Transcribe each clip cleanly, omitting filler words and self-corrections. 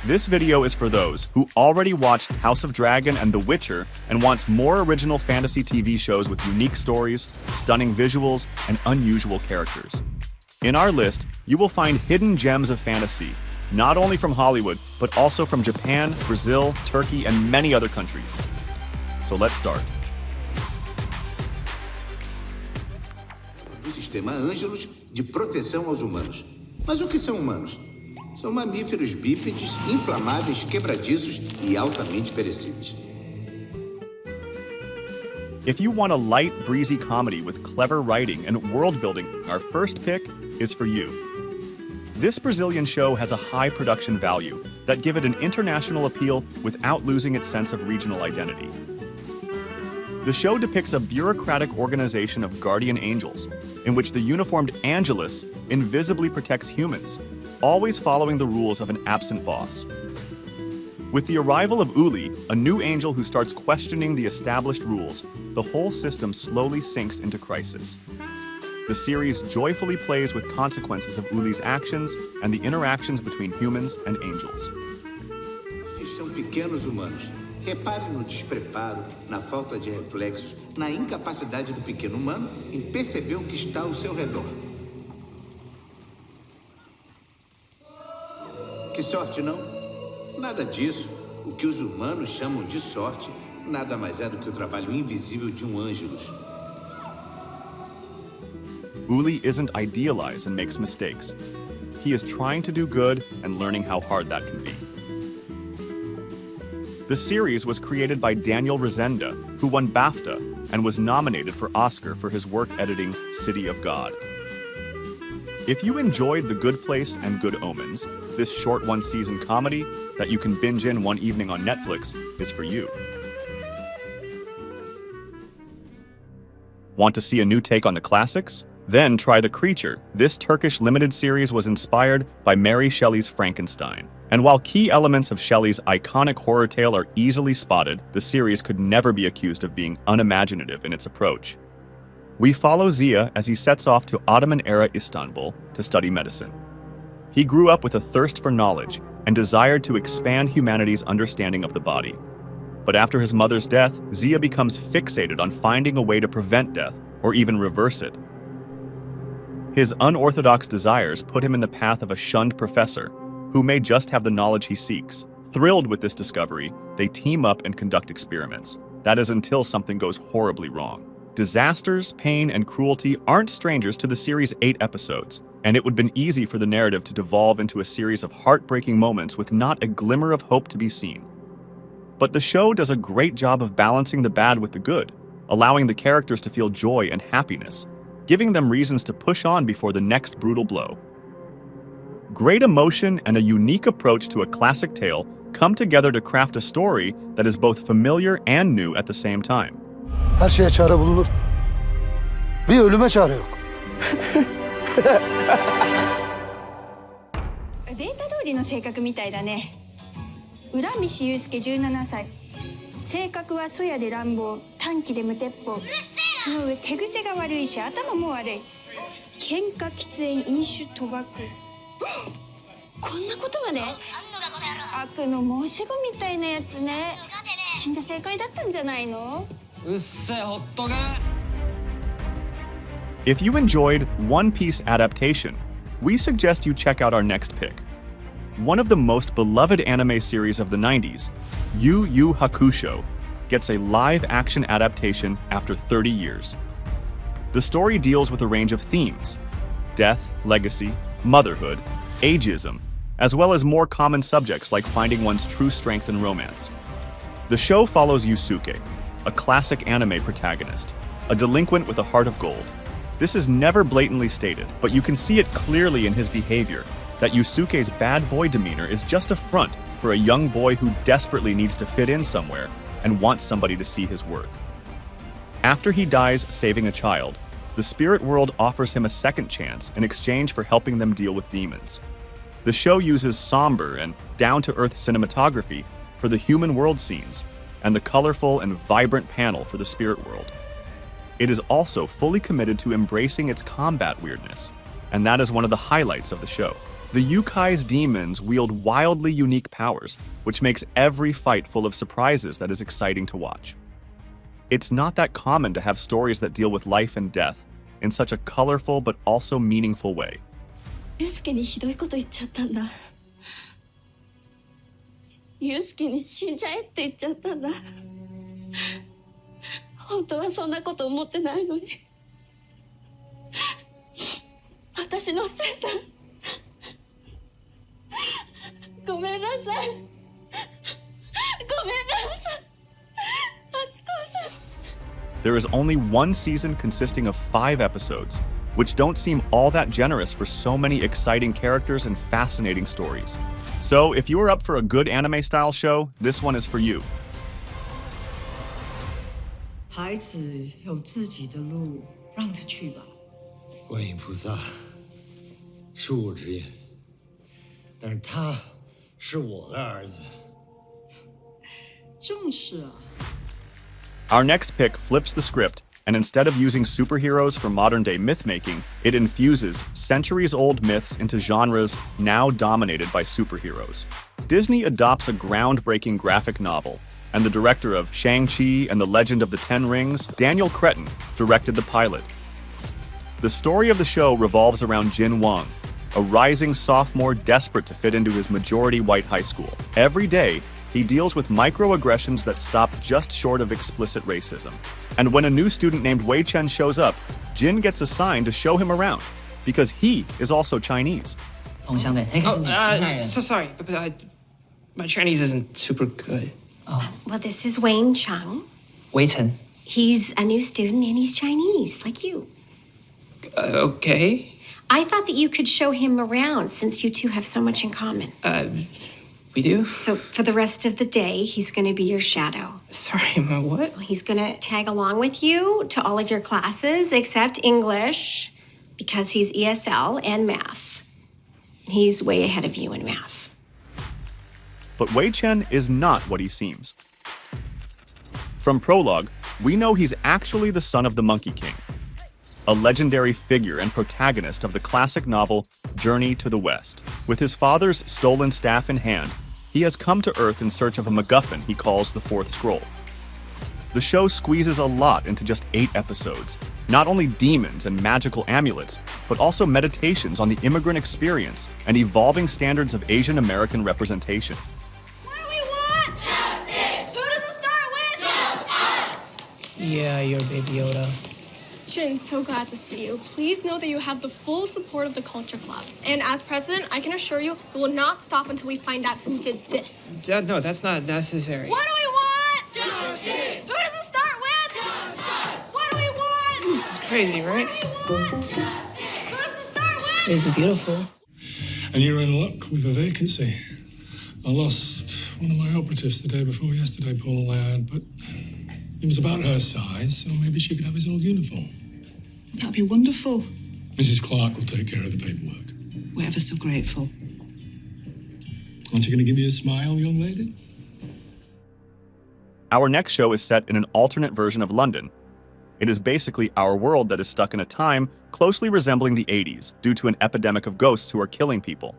This video is for those who already watched House of Dragon and The Witcher and wants more original fantasy TV shows with unique stories, stunning visuals, and unusual characters. In our list, you will find hidden gems of fantasy, not only from Hollywood, but also from Japan, Brazil, Turkey, and many other countries. So let's start. Do sistema Angelus de proteção aos humanos. Mas o que são humanos? São mamíferos bípedes, inflamáveis, quebradiços e altamente perecíveis. If you want a light, breezy comedy with clever writing and world building, our first pick is for you. This Brazilian show has a high production value that give it an international appeal without losing its sense of regional identity. The show depicts a bureaucratic organization of guardian angels, in which the uniformed Angelus invisibly protects humans, always following the rules of an absent boss. With the arrival of Uli, a new angel who starts questioning the established rules, the whole system slowly sinks into crisis. The series joyfully plays with consequences of Uli's actions and the interactions between humans and angels. Estes são pequenos humanos. Repare no despreparo, na falta de reflexos, na incapacidade do pequeno humano em perceber o que está ao seu redor. Que sorte, não? Nada disso. O que os humanos chamam de sorte nada mais é do que o trabalho invisível de Ângelus. Uli isn't idealized and makes mistakes. He is trying to do good and learning how hard that can be. The series was created by Daniel Resenda, who won BAFTA and was nominated for Oscar for his work editing City of God. If you enjoyed The Good Place and Good Omens, this short one-season comedy that you can binge in one evening on Netflix is for you. Want to see a new take on the classics? Then try The Creature. This Turkish limited series was inspired by Mary Shelley's Frankenstein. And while key elements of Shelley's iconic horror tale are easily spotted, the series could never be accused of being unimaginative in its approach. We follow Zia as he sets off to Ottoman-era Istanbul to study medicine. He grew up with a thirst for knowledge and desired to expand humanity's understanding of the body. But after his mother's death, Zia becomes fixated on finding a way to prevent death or even reverse it. His unorthodox desires put him in the path of a shunned professor who may just have the knowledge he seeks. Thrilled with this discovery, they team up and conduct experiments. That is until something goes horribly wrong. Disasters, pain, and cruelty aren't strangers to the series' 8 episodes, and it would have been easy for the narrative to devolve into a series of heartbreaking moments with not a glimmer of hope to be seen. But the show does a great job of balancing the bad with the good, allowing the characters to feel joy and happiness, giving them reasons to push on before the next brutal blow. Great emotion and a unique approach to a classic tale come together to craft a story that is both familiar and new at the same time. Her şeye çare bulunur. Bir ölüme çare yok. データ通りの性格みたいだね。浦西祐介17歳。性格はそやで乱暴、短気で無鉄砲。その上手癖が悪いし頭も悪い。喧嘩喫煙飲酒賭博。こんなことまで？悪の申し子みたいなやつね。死んで正解だったんじゃないの？うっせえほっとけ。If you enjoyed One Piece adaptation, we suggest you check out our next pick. One of the most beloved anime series of the 90s, Yuu Hakusho, gets a live-action adaptation after 30 years. The story deals with a range of themes: death, legacy, motherhood, ageism, as well as more common subjects like finding one's true strength in romance. The show follows Yusuke, a classic anime protagonist, a delinquent with a heart of gold. This is never blatantly stated, but you can see it clearly in his behavior that Yusuke's bad boy demeanor is just a front for a young boy who desperately needs to fit in somewhere and wants somebody to see his worth. After he dies saving a child, the spirit world offers him a second chance in exchange for helping them deal with demons. The show uses somber and down-to-earth cinematography for the human world scenes and the colorful and vibrant panel for the spirit world. It is also fully committed to embracing its combat weirdness, and that is one of the highlights of the show. The Yukai's demons wield wildly unique powers, which makes every fight full of surprises that is exciting to watch. It's not that common to have stories that deal with life and death in such a colorful but also meaningful way. ユウスケにひどいこと言っちゃったんだ。ユウスケに死んじゃえって言っちゃったんだ。本当はそんなこと思ってないのに。私のせいだ。ごめんなさい。ごめんなさい。敦子さん。There is only one season consisting of 5 episodes, which don't seem all that generous for so many exciting characters and fascinating stories. So, if you are up for a good anime-style show, this one is for you. 孩子有自己的路，让他去吧。观音菩萨，恕我直言，但是他是我的儿子。正是啊。 Our next pick flips the script, and instead of using superheroes for modern-day myth-making, it infuses centuries-old myths into genres now dominated by superheroes. Disney adopts a groundbreaking graphic novel, and the director of Shang-Chi and the Legend of the Ten Rings, Daniel Cretton, directed the pilot. The story of the show revolves around Jin Wang, a rising sophomore desperate to fit into his majority-white high school. Every day, he deals with microaggressions that stop just short of explicit racism. And when a new student named Wei Chen shows up, Jin gets assigned to show him around, because he is also Chinese. So sorry, but my Chinese isn't super good. Well, this is Wayne Chung. Wei Chen. He's a new student and he's Chinese, like you. Okay. I thought that you could show him around since you two have so much in common. We do? So for the rest of the day, he's going to be your shadow. Sorry, my what? He's going to tag along with you to all of your classes except English because he's ESL and math. He's way ahead of you in math. But Wei Chen is not what he seems. From prologue, we know he's actually the son of the Monkey King, a legendary figure and protagonist of the classic novel Journey to the West. With his father's stolen staff in hand, he has come to Earth in search of a MacGuffin he calls the Fourth Scroll. The show squeezes a lot into just 8 episodes. Not only demons and magical amulets, but also meditations on the immigrant experience and evolving standards of Asian American representation. What do we want? Justice! Who does it start with? Just us! Yeah, you're Baby Yoda. Jin, so glad to see you. Please know that you have the full support of the Culture Club. And as president, I can assure you we will not stop until we find out who did this. No, that's not necessary. What do we want? Justice! Who does it start with? Justice! What do we want? This is crazy, right? What do we want? Justice! Who does it start with? Is it beautiful? And you're in luck with a vacancy. I lost one of my operatives the day before yesterday, poor lad, but he was about her size, so maybe she could have his old uniform. That'd be wonderful. Mrs. Clark will take care of the paperwork. We're ever so grateful. Aren't you going to give me a smile, young lady? Our next show is set in an alternate version of London. It is basically our world that is stuck in a time closely resembling the 80s due to an epidemic of ghosts who are killing people.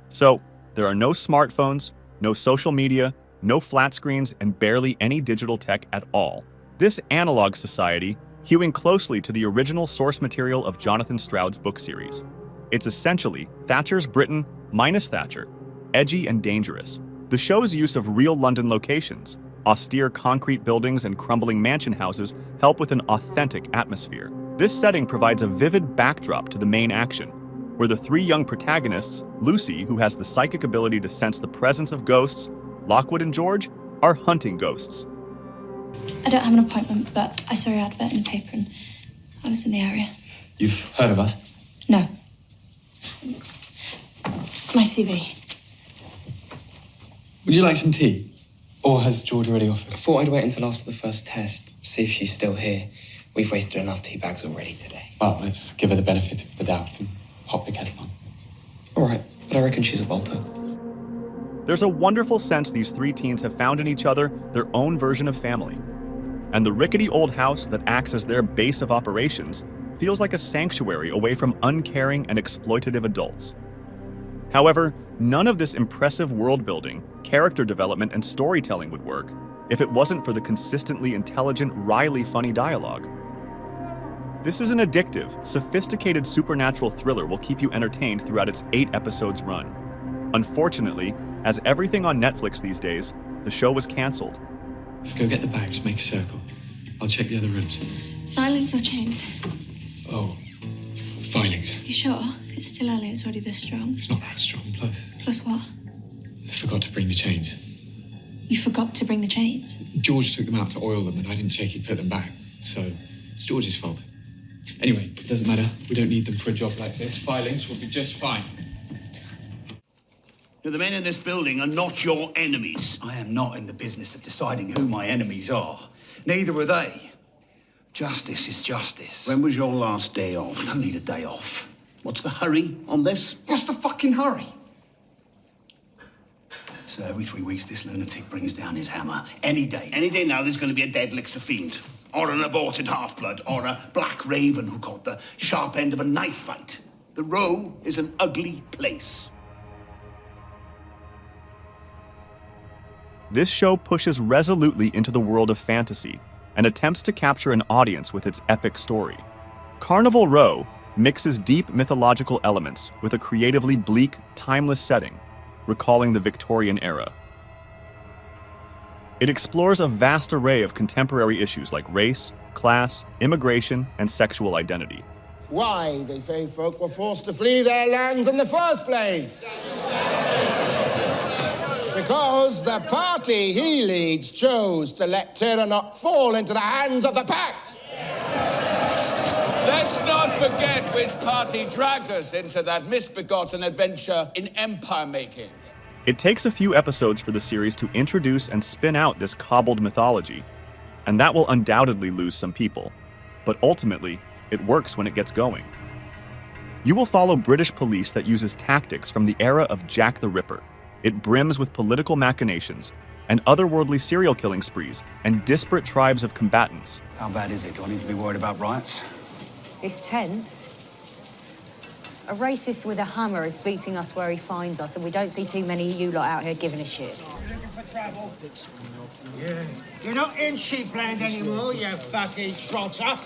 So, there are no smartphones, no social media, no flat screens, and barely any digital tech at all. This analog society, hewing closely to the original source material of Jonathan Stroud's book series. It's essentially Thatcher's Britain minus Thatcher, edgy and dangerous. The show's use of real London locations, austere concrete buildings and crumbling mansion houses help with an authentic atmosphere. This setting provides a vivid backdrop to the main action, where the 3 young protagonists, Lucy, who has the psychic ability to sense the presence of ghosts, Lockwood and George, are hunting ghosts. I don't have an appointment, but I saw your advert in the paper and I was in the area. You've heard of us? No. My CV. Would you like some tea? Or has George already offered? I thought I'd wait until after the first test, see if she's still here. We've wasted enough tea bags already today. Well, let's give her the benefit of the doubt and pop the kettle on. All right, but I reckon she's a bolter. There's a wonderful sense these 3 teens have found in each other their own version of family. And the rickety old house that acts as their base of operations feels like a sanctuary away from uncaring and exploitative adults. However, none of this impressive world building, character development, and storytelling would work if it wasn't for the consistently intelligent, wryly funny dialogue. This is an addictive, sophisticated supernatural thriller will keep you entertained throughout its 8 episodes run. Unfortunately, as everything on Netflix these days, the show was cancelled. Go get the bags, make a circle. I'll check the other rooms. Filings or chains? Oh, filings. You sure? It's still early, it's already this strong. It's not that strong, plus. Plus what? I forgot to bring the chains. You forgot to bring the chains? George took them out to oil them, and I didn't check he'd put them back. So, it's George's fault. Anyway, it doesn't matter. We don't need them for a job like this. Filings will be just fine. Now, the men in this building are not your enemies. I am not in the business of deciding who my enemies are. Neither are they. Justice is justice. When was your last day off? I don't need a day off. What's the hurry on this? What's the fucking hurry? So every 3 weeks, this lunatic brings down his hammer. Any day. Any day now, there's going to be a dead Elixir fiend, or an aborted half-blood, or a black raven who caught the sharp end of a knife fight. The Row is an ugly place. This show pushes resolutely into the world of fantasy and attempts to capture an audience with its epic story. Carnival Row mixes deep mythological elements with a creatively bleak, timeless setting, recalling the Victorian era. It explores a vast array of contemporary issues like race, class, immigration, and sexual identity. Why the Fey folk were forced to flee their lands in the first place. Because the party he leads chose to let Tyrannot fall into the hands of the Pact. Let's not forget which party dragged us into that misbegotten adventure in empire-making. It takes a few episodes for the series to introduce and spin out this cobbled mythology, and that will undoubtedly lose some people. But ultimately, it works when it gets going. You will follow British police that uses tactics from the era of Jack the Ripper. It brims with political machinations and otherworldly serial killing sprees and disparate tribes of combatants. How bad is it? Do I need to be worried about riots? It's tense. A racist with a hammer is beating us where he finds us, and we don't see too many of you lot out here giving a shit. Yeah. You're not in sheepland anymore, you fucking trotter.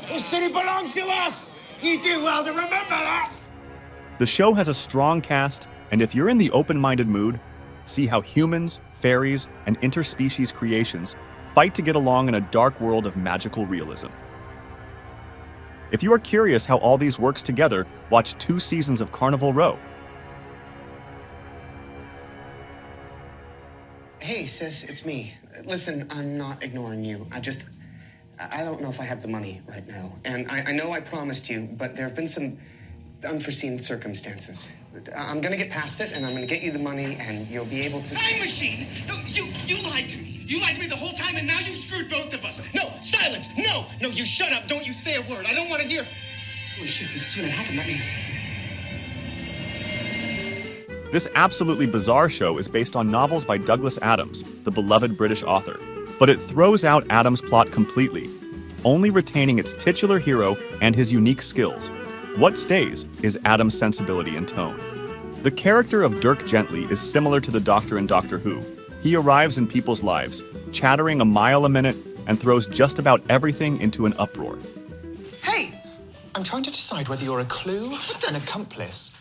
This city belongs to us. You do well to remember that. The show has a strong cast, and if you're in the open-minded mood, see how humans, fairies, and interspecies creations fight to get along in a dark world of magical realism. If you are curious how all these works together, watch 2 seasons of Carnival Row. Hey, sis, it's me. Listen, I'm not ignoring you. I don't know if I have the money right now. And I know I promised you, but there have been some unforeseen circumstances. I'm gonna get past it, and I'm gonna get you the money, and you'll be able to... Time machine! No, you lied to me. You lied to me the whole time, and now you screwed both of us. No, silence! No, you shut up. Don't you say a word. I don't want to hear... Holy shit, this is gonna happen. That means... This absolutely bizarre show is based on novels by Douglas Adams, the beloved British author. But it throws out Adams' plot completely, only retaining its titular hero and his unique skills. What stays is Adams' sensibility and tone. The character of Dirk Gently is similar to the Doctor in Doctor Who. He arrives in people's lives, chattering a mile a minute, and throws just about everything into an uproar. Hey! I'm trying to decide whether you're a clue, an accomplice,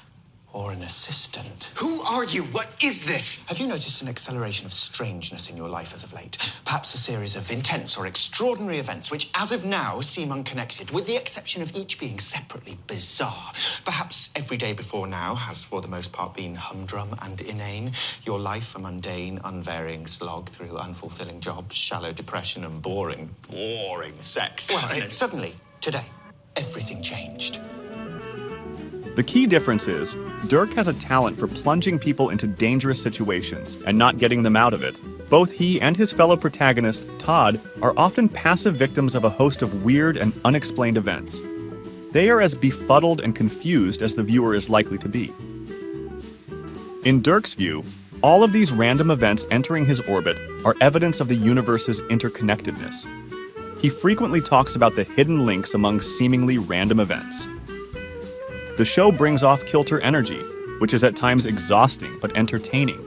or an assistant. Who are you? What is this? Have you noticed an acceleration of strangeness in your life as of late? Perhaps a series of intense or extraordinary events which, as of now, seem unconnected, with the exception of each being separately bizarre. Perhaps every day before now has, for the most part, been humdrum and inane. Your life a mundane, unvarying slog through unfulfilling jobs, shallow depression, and boring sex. Well, and then suddenly, today, everything changed. The key difference is, Dirk has a talent for plunging people into dangerous situations and not getting them out of it. Both he and his fellow protagonist, Todd, are often passive victims of a host of weird and unexplained events. They are as befuddled and confused as the viewer is likely to be. In Dirk's view, all of these random events entering his orbit are evidence of the universe's interconnectedness. He frequently talks about the hidden links among seemingly random events. The show brings off kilter energy, which is at times exhausting but entertaining.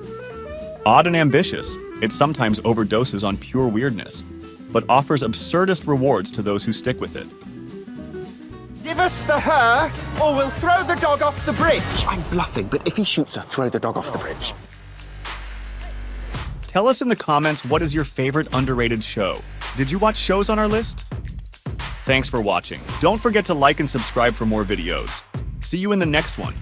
Odd and ambitious, it sometimes overdoses on pure weirdness, but offers absurdist rewards to those who stick with it. Give us the her, or we'll throw the dog off the bridge. I'm bluffing, but if he shoots her, throw the dog off the bridge. Tell us in the comments what is your favorite underrated show. Did you watch shows on our list? Thanks for watching. Don't forget to like and subscribe for more videos. See you in the next one.